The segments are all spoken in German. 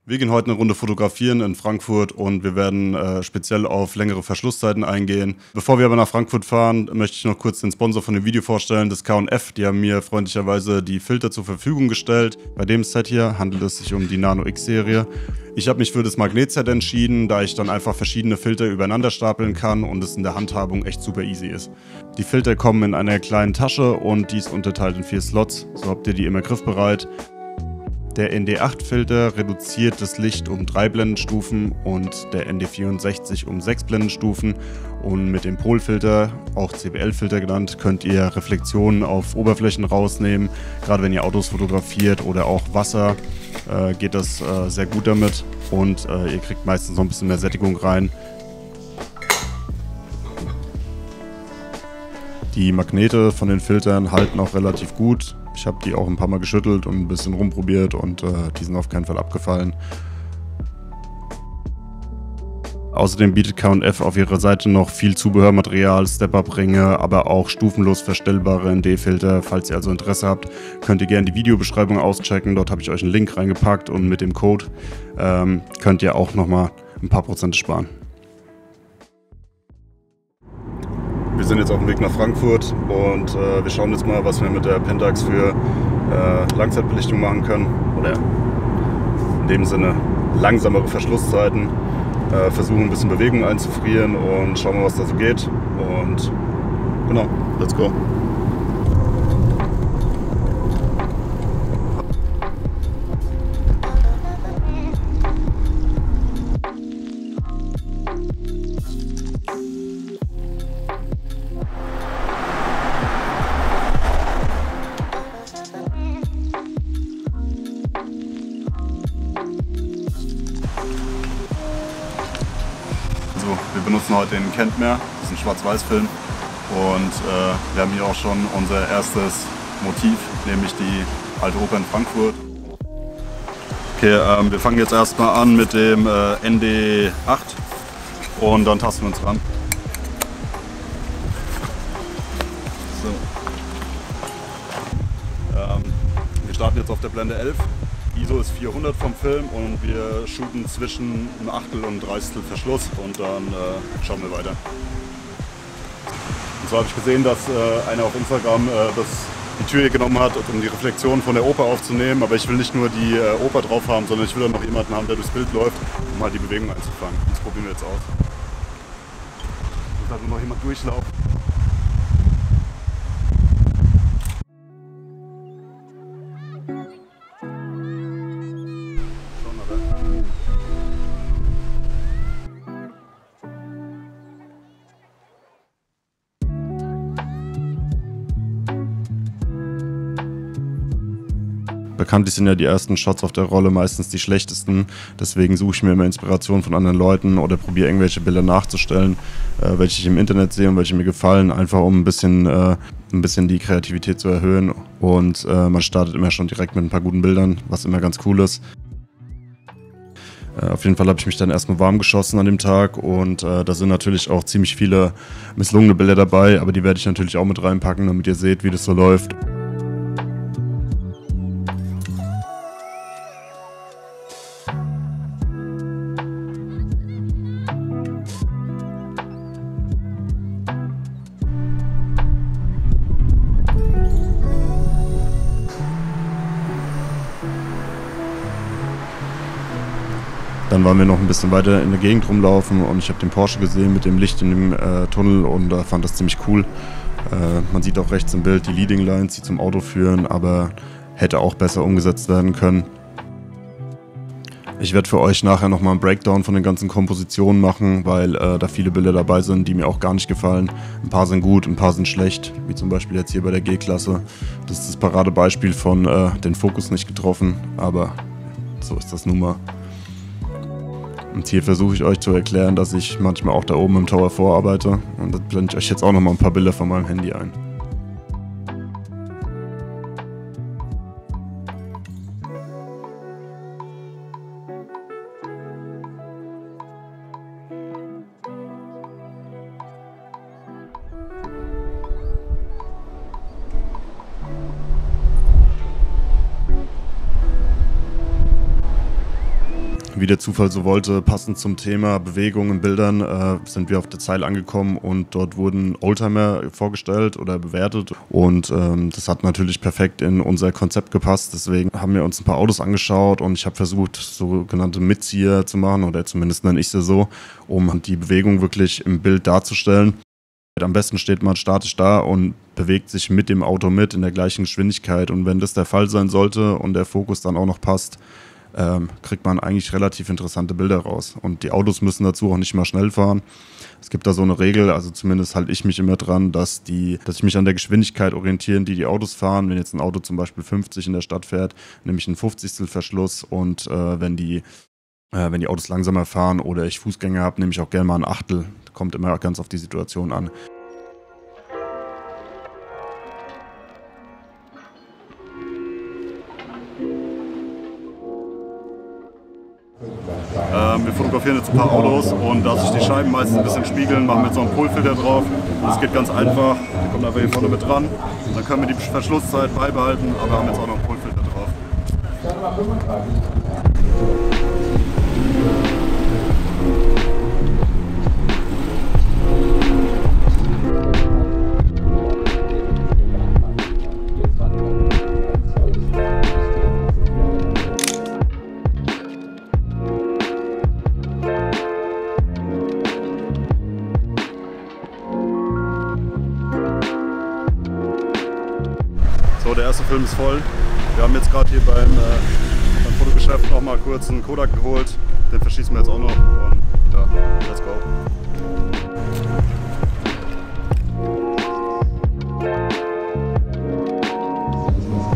Wir gehen heute eine Runde fotografieren in Frankfurt und wir werden speziell auf längere Verschlusszeiten eingehen. Bevor wir aber nach Frankfurt fahren, möchte ich noch kurz den Sponsor von dem Video vorstellen, das K&F. Die haben mir freundlicherweise die Filter zur Verfügung gestellt. Bei dem Set hier handelt es sich um die Nano X-Serie. Ich habe mich für das Magnetset entschieden, da ich dann einfach verschiedene Filter übereinander stapeln kann und es in der Handhabung echt super easy ist. Die Filter kommen in einer kleinen Tasche und die ist unterteilt in 4 Slots, so habt ihr die immer griffbereit. Der ND8-Filter reduziert das Licht um 3 Blendenstufen und der ND64 um 6 Blendenstufen. Und mit dem Polfilter, auch CBL-Filter genannt, könnt ihr Reflexionen auf Oberflächen rausnehmen. Gerade wenn ihr Autos fotografiert oder auch Wasser, geht das sehr gut damit. Und ihr kriegt meistens noch ein bisschen mehr Sättigung rein. Die Magnete von den Filtern halten auch relativ gut. Ich habe die auch ein paar Mal geschüttelt und ein bisschen rumprobiert und die sind auf keinen Fall abgefallen. Außerdem bietet K&F auf ihrer Seite noch viel Zubehörmaterial, Step-Up-Ringe, aber auch stufenlos verstellbare ND-Filter. Falls ihr also Interesse habt, könnt ihr gerne die Videobeschreibung auschecken. Dort habe ich euch einen Link reingepackt und mit dem Code könnt ihr auch nochmal ein paar Prozent sparen. Wir sind jetzt auf dem Weg nach Frankfurt und wir schauen jetzt mal, was wir mit der Pentax für Langzeitbelichtung machen können. Oder in dem Sinne langsamere Verschlusszeiten. Versuchen ein bisschen Bewegung einzufrieren und schauen mal, was da so geht. Und genau, let's go. Wir benutzen heute den Kentmer, das ist ein Schwarz-Weiß-Film und wir haben hier auch schon unser erstes Motiv, nämlich die alte Oper in Frankfurt. Okay, wir fangen jetzt erstmal an mit dem ND8 und dann tasten wir uns ran. So. Wir starten jetzt auf der Blende 11. ISO ist 400 vom Film und wir shooten zwischen einem Achtel und 30 Verschluss und dann schauen wir weiter. Und zwar habe ich gesehen, dass einer auf Instagram die Tür hier genommen hat, um die Reflexion von der Oper aufzunehmen, aber ich will nicht nur die Oper drauf haben, sondern ich will auch noch jemanden haben, der durchs Bild läuft, um halt die Bewegung einzufangen. Das probieren wir jetzt aus. Muss halt nur noch jemand durchlaufen. Bekanntlich sind ja die ersten Shots auf der Rolle meistens die schlechtesten, deswegen suche ich mir immer Inspiration von anderen Leuten oder probiere irgendwelche Bilder nachzustellen, welche ich im Internet sehe und welche mir gefallen, einfach um ein bisschen die Kreativität zu erhöhen und man startet immer schon direkt mit ein paar guten Bildern, was immer ganz cool ist. Auf jeden Fall habe ich mich dann erstmal warm geschossen an dem Tag und da sind natürlich auch ziemlich viele misslungene Bilder dabei, aber die werde ich natürlich auch mit reinpacken, damit ihr seht, wie das so läuft. Dann waren wir noch ein bisschen weiter in der Gegend rumlaufen und ich habe den Porsche gesehen mit dem Licht in dem Tunnel und fand das ziemlich cool. Man sieht auch rechts im Bild die Leading Lines, die zum Auto führen, aber hätte auch besser umgesetzt werden können. Ich werde für euch nachher nochmal einen Breakdown von den ganzen Kompositionen machen, weil da viele Bilder dabei sind, die mir auch gar nicht gefallen. Ein paar sind gut, ein paar sind schlecht, wie zum Beispiel jetzt hier bei der G-Klasse. Das ist das Paradebeispiel von den Fokus nicht getroffen, aber so ist das nun mal. Und hier versuche ich euch zu erklären, dass ich manchmal auch da oben im Tower vorarbeite. Und da blende ich euch jetzt auch nochmal ein paar Bilder von meinem Handy ein. Wie der Zufall so wollte, passend zum Thema Bewegung in Bildern, sind wir auf der Zeil angekommen und dort wurden Oldtimer vorgestellt oder bewertet. Und das hat natürlich perfekt in unser Konzept gepasst. Deswegen haben wir uns ein paar Autos angeschaut und ich habe versucht, sogenannte Mitzieher zu machen, oder zumindest nenne ich sie so, um die Bewegung wirklich im Bild darzustellen. Am besten steht man statisch da und bewegt sich mit dem Auto mit in der gleichen Geschwindigkeit. Und wenn das der Fall sein sollte und der Fokus dann auch noch passt, kriegt man eigentlich relativ interessante Bilder raus. Und die Autos müssen dazu auch nicht mal schnell fahren. Es gibt da so eine Regel, also zumindest halte ich mich immer dran, dass ich mich an der Geschwindigkeit orientiere, die Autos fahren. Wenn jetzt ein Auto zum Beispiel 50 in der Stadt fährt, nehme ich einen 50stel Verschluss, und wenn die Autos langsamer fahren oder ich Fußgänger habe, nehme ich auch gerne mal ein Achtel. Kommt immer ganz auf die Situation an. Wir fotografieren jetzt ein paar Autos, und da sich die Scheiben meistens ein bisschen spiegeln, machen wir jetzt noch einen Polfilter drauf. Das geht ganz einfach, der kommt einfach hier vorne mit dran. Dann können wir die Verschlusszeit beibehalten, aber haben jetzt auch noch einen Polfilter drauf. So, der erste Film ist voll. Wir haben jetzt gerade hier beim Fotogeschäft noch mal kurz einen Kodak geholt. Den verschießen wir jetzt auch noch. Und ja, let's go.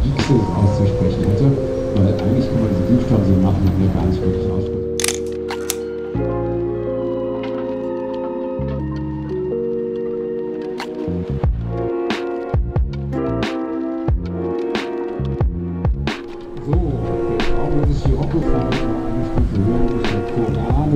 Pixel auszusprechen hätte, weil eigentlich kann man diese Buchstaben so machen, dass wir gar nicht wirklich aussprechen. So, jetzt brauchen wir das Scirocco-Fahren noch eine Stufe höher, nämlich der Corano.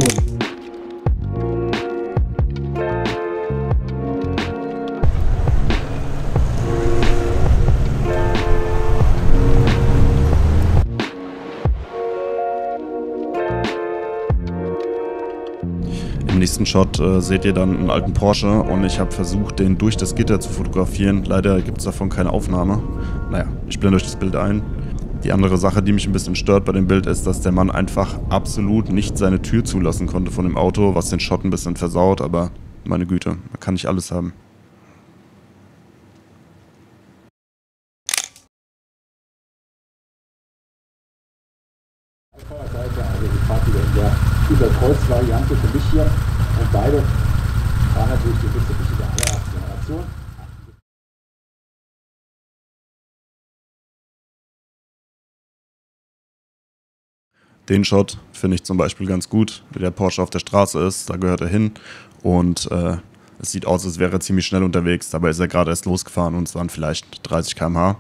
Im nächsten Shot seht ihr dann einen alten Porsche, und ich habe versucht, den durch das Gitter zu fotografieren. Leider gibt es davon keine Aufnahme. Naja, ich blende euch das Bild ein. Die andere Sache, die mich ein bisschen stört bei dem Bild, ist, dass der Mann einfach absolut nicht seine Tür zulassen konnte von dem Auto, was den Shot ein bisschen versaut, aber meine Güte, man kann nicht alles haben. Also die Fahrzeuge in der Überkreuz-Variante für mich hier, und beide fahren natürlich die Mitsubishi der allerersten Generation. Den Shot finde ich zum Beispiel ganz gut, wie der Porsche auf der Straße ist, da gehört er hin, und es sieht aus, als wäre er ziemlich schnell unterwegs, dabei ist er gerade erst losgefahren und es waren vielleicht 30 km/h.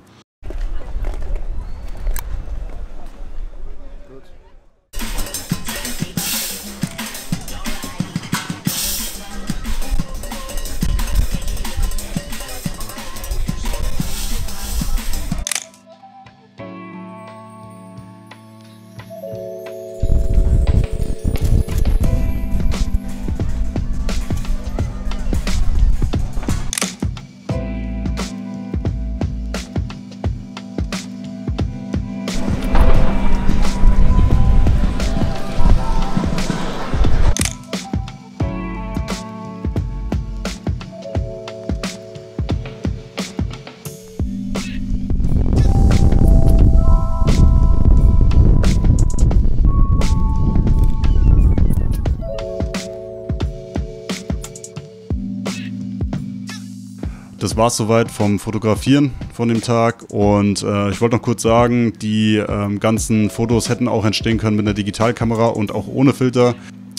Das war es soweit vom Fotografieren von dem Tag, und ich wollte noch kurz sagen, die ganzen Fotos hätten auch entstehen können mit einer Digitalkamera und auch ohne Filter.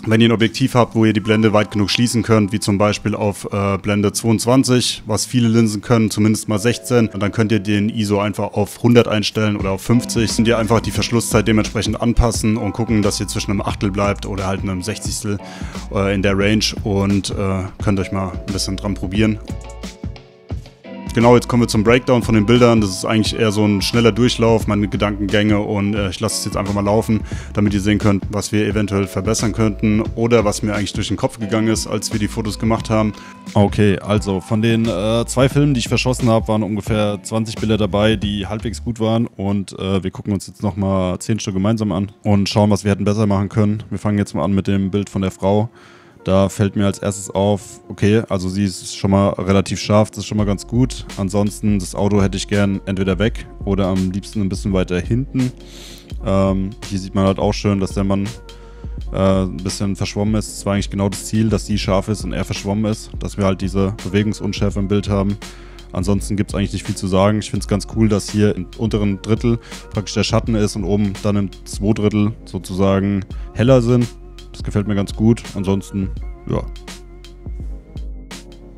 Wenn ihr ein Objektiv habt, wo ihr die Blende weit genug schließen könnt, wie zum Beispiel auf Blende 22, was viele Linsen können, zumindest mal 16, und dann könnt ihr den ISO einfach auf 100 einstellen oder auf 50 und ihr einfach die Verschlusszeit dementsprechend anpassen und gucken, dass ihr zwischen einem Achtel bleibt oder halt einem 60stel in der Range, und könnt euch mal ein bisschen dran probieren. Genau, jetzt kommen wir zum Breakdown von den Bildern. Das ist eigentlich eher so ein schneller Durchlauf, meine Gedankengänge, und ich lasse es jetzt einfach mal laufen, damit ihr sehen könnt, was wir eventuell verbessern könnten oder was mir eigentlich durch den Kopf gegangen ist, als wir die Fotos gemacht haben. Okay, also von den 2 Filmen, die ich verschossen habe, waren ungefähr 20 Bilder dabei, die halbwegs gut waren, und wir gucken uns jetzt nochmal 10 Stück gemeinsam an und schauen, was wir hätten besser machen können. Wir fangen jetzt mal an mit dem Bild von der Frau. Da fällt mir als erstes auf, okay, also sie ist schon mal relativ scharf, das ist schon mal ganz gut. Ansonsten, das Auto hätte ich gern entweder weg oder am liebsten ein bisschen weiter hinten. Hier sieht man halt auch schön, dass der Mann ein bisschen verschwommen ist. Es war eigentlich genau das Ziel, dass sie scharf ist und er verschwommen ist, dass wir halt diese Bewegungsunschärfe im Bild haben. Ansonsten gibt es eigentlich nicht viel zu sagen. Ich finde es ganz cool, dass hier im unteren Drittel praktisch der Schatten ist und oben dann im 2 Drittel sozusagen heller sind. Das gefällt mir ganz gut. Ansonsten, ja.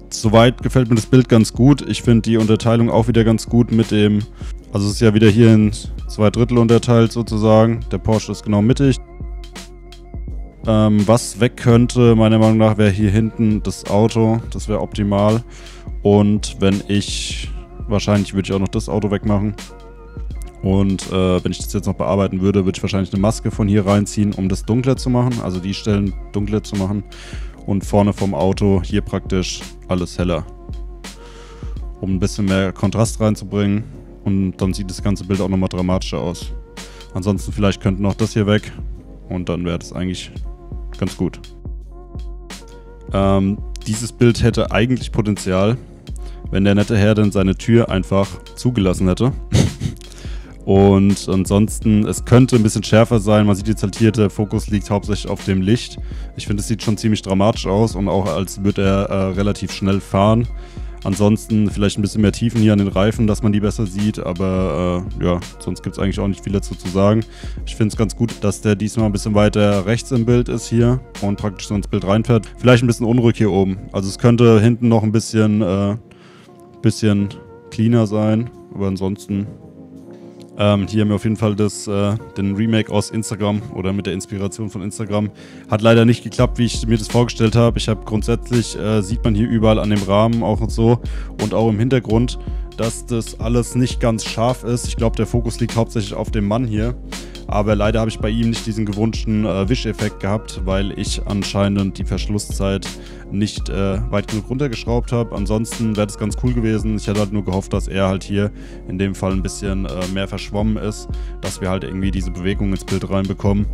Soweit gefällt mir das Bild ganz gut. Ich finde die Unterteilung auch wieder ganz gut mit dem... Also es ist ja wieder hier in 2 Drittel unterteilt sozusagen. Der Porsche ist genau mittig. Was weg könnte, meiner Meinung nach, wäre hier hinten das Auto. Das wäre optimal. Und wahrscheinlich würde ich auch noch das Auto wegmachen. Und wenn ich das jetzt noch bearbeiten würde, würde ich wahrscheinlich eine Maske von hier reinziehen, um das dunkler zu machen, also die Stellen dunkler zu machen. Und vorne vom Auto hier praktisch alles heller, um ein bisschen mehr Kontrast reinzubringen. Und dann sieht das ganze Bild auch nochmal dramatischer aus. Ansonsten vielleicht könnte noch das hier weg und dann wäre das eigentlich ganz gut. Dieses Bild hätte eigentlich Potenzial, wenn der nette Herr dann seine Tür einfach zugelassen hätte. Und ansonsten, es könnte ein bisschen schärfer sein. Man sieht jetzt halt hier, der Fokus liegt hauptsächlich auf dem Licht. Ich finde, es sieht schon ziemlich dramatisch aus und auch als würde er relativ schnell fahren. Ansonsten vielleicht ein bisschen mehr Tiefen hier an den Reifen, dass man die besser sieht. Aber ja, sonst gibt es eigentlich auch nicht viel dazu zu sagen. Ich finde es ganz gut, dass der diesmal ein bisschen weiter rechts im Bild ist hier und praktisch so ins Bild reinfährt. Vielleicht ein bisschen unruhig hier oben. Also es könnte hinten noch ein bisschen cleaner sein. Aber ansonsten... hier haben wir auf jeden Fall den Remake aus Instagram oder mit der Inspiration von Instagram. Hat leider nicht geklappt, wie ich mir das vorgestellt habe. Ich habe grundsätzlich, sieht man hier überall an dem Rahmen auch und so und auch im Hintergrund, dass das alles nicht ganz scharf ist. Ich glaube, der Fokus liegt hauptsächlich auf dem Mann hier. Aber leider habe ich bei ihm nicht diesen gewünschten Wischeffekt gehabt, weil ich anscheinend die Verschlusszeit nicht weit genug runtergeschraubt habe. Ansonsten wäre das ganz cool gewesen. Ich hätte halt nur gehofft, dass er halt hier in dem Fall ein bisschen mehr verschwommen ist, dass wir halt irgendwie diese Bewegung ins Bild reinbekommen.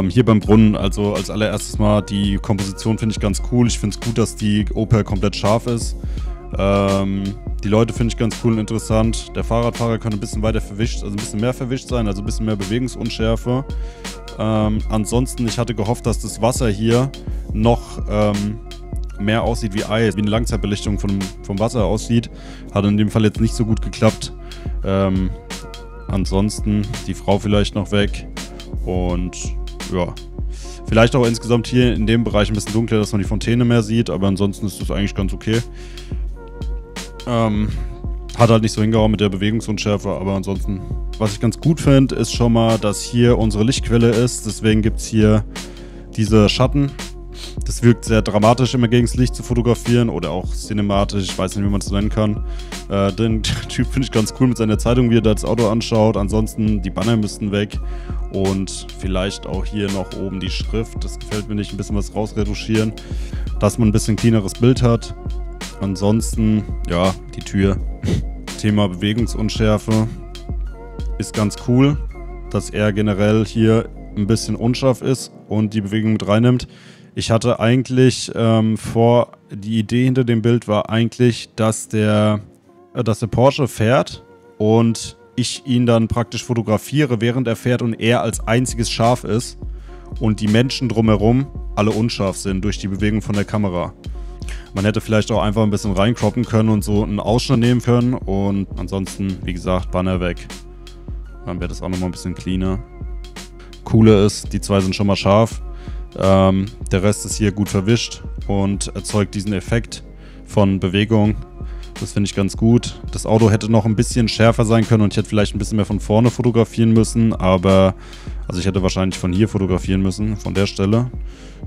Hier beim Brunnen, also als allererstes mal, die Komposition finde ich ganz cool. Ich finde es gut, dass die Oper komplett scharf ist. Die Leute finde ich ganz cool und interessant. Der Fahrradfahrer könnte ein bisschen weiter verwischt, also ein bisschen mehr verwischt sein, also ein bisschen mehr Bewegungsunschärfe. Ansonsten, ich hatte gehofft, dass das Wasser hier noch mehr aussieht wie Eis, wie eine Langzeitbelichtung vom Wasser aussieht. Hat in dem Fall jetzt nicht so gut geklappt. Ansonsten die Frau vielleicht noch weg und ja. Vielleicht auch insgesamt hier in dem Bereich ein bisschen dunkler, dass man die Fontäne mehr sieht, aber ansonsten ist das eigentlich ganz okay. Hat halt nicht so hingehauen mit der Bewegungsunschärfe, aber ansonsten, was ich ganz gut finde, ist schon mal, dass hier unsere Lichtquelle ist. Deswegen gibt es hier diese Schatten. Das wirkt sehr dramatisch, immer gegen das Licht zu fotografieren oder auch cinematisch, ich weiß nicht, wie man es nennen kann. Den Typ finde ich ganz cool mit seiner Zeitung, wie er da das Auto anschaut. Ansonsten, die Banner müssten weg und vielleicht auch hier noch oben die Schrift. Das gefällt mir nicht, ein bisschen was rausretuschieren, dass man ein bisschen cleaneres Bild hat. Ansonsten, ja, die Tür. Thema Bewegungsunschärfe ist ganz cool, dass er generell hier ein bisschen unscharf ist und die Bewegung mit reinnimmt. Ich hatte eigentlich die Idee hinter dem Bild war eigentlich, dass der Porsche fährt und ich ihn dann praktisch fotografiere, während er fährt und er als einziges scharf ist und die Menschen drumherum alle unscharf sind durch die Bewegung von der Kamera. Man hätte vielleicht auch einfach ein bisschen reinkroppen können und so einen Ausschnitt nehmen können und ansonsten, wie gesagt, Banner weg. Dann wäre das auch nochmal ein bisschen cleaner. Coole ist, die 2 sind schon mal scharf. Der Rest ist hier gut verwischt und erzeugt diesen Effekt von Bewegung. Das finde ich ganz gut. Das Auto hätte noch ein bisschen schärfer sein können und ich hätte vielleicht ein bisschen mehr von vorne fotografieren müssen, aber also ich hätte wahrscheinlich von hier fotografieren müssen, von der Stelle,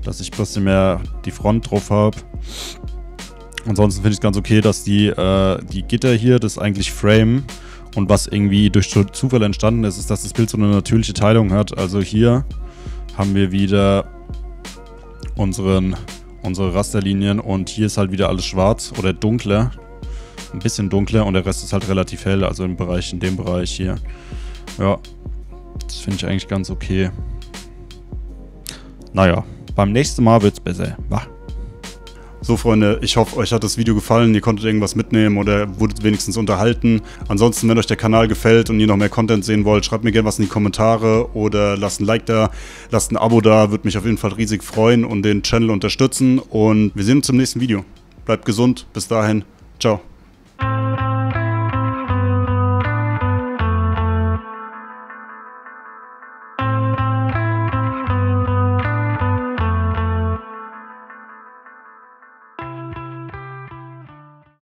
dass ich ein bisschen mehr die Front drauf habe. Ansonsten finde ich es ganz okay, dass die Gitter hier, das ist eigentlich Frame. Und was irgendwie durch Zufall entstanden ist, ist, dass das Bild so eine natürliche Teilung hat. Also hier haben wir wieder unsere Rasterlinien und hier ist halt wieder alles schwarz oder dunkler. Ein bisschen dunkler und der Rest ist halt relativ hell, also in dem Bereich hier. Ja, das finde ich eigentlich ganz okay. Naja, beim nächsten Mal wird es besser. Wach. So Freunde, ich hoffe, euch hat das Video gefallen, ihr konntet irgendwas mitnehmen oder wurdet wenigstens unterhalten. Ansonsten, wenn euch der Kanal gefällt und ihr noch mehr Content sehen wollt, schreibt mir gerne was in die Kommentare oder lasst ein Like da, lasst ein Abo da, würde mich auf jeden Fall riesig freuen und den Channel unterstützen. Und wir sehen uns im nächsten Video. Bleibt gesund, bis dahin, ciao.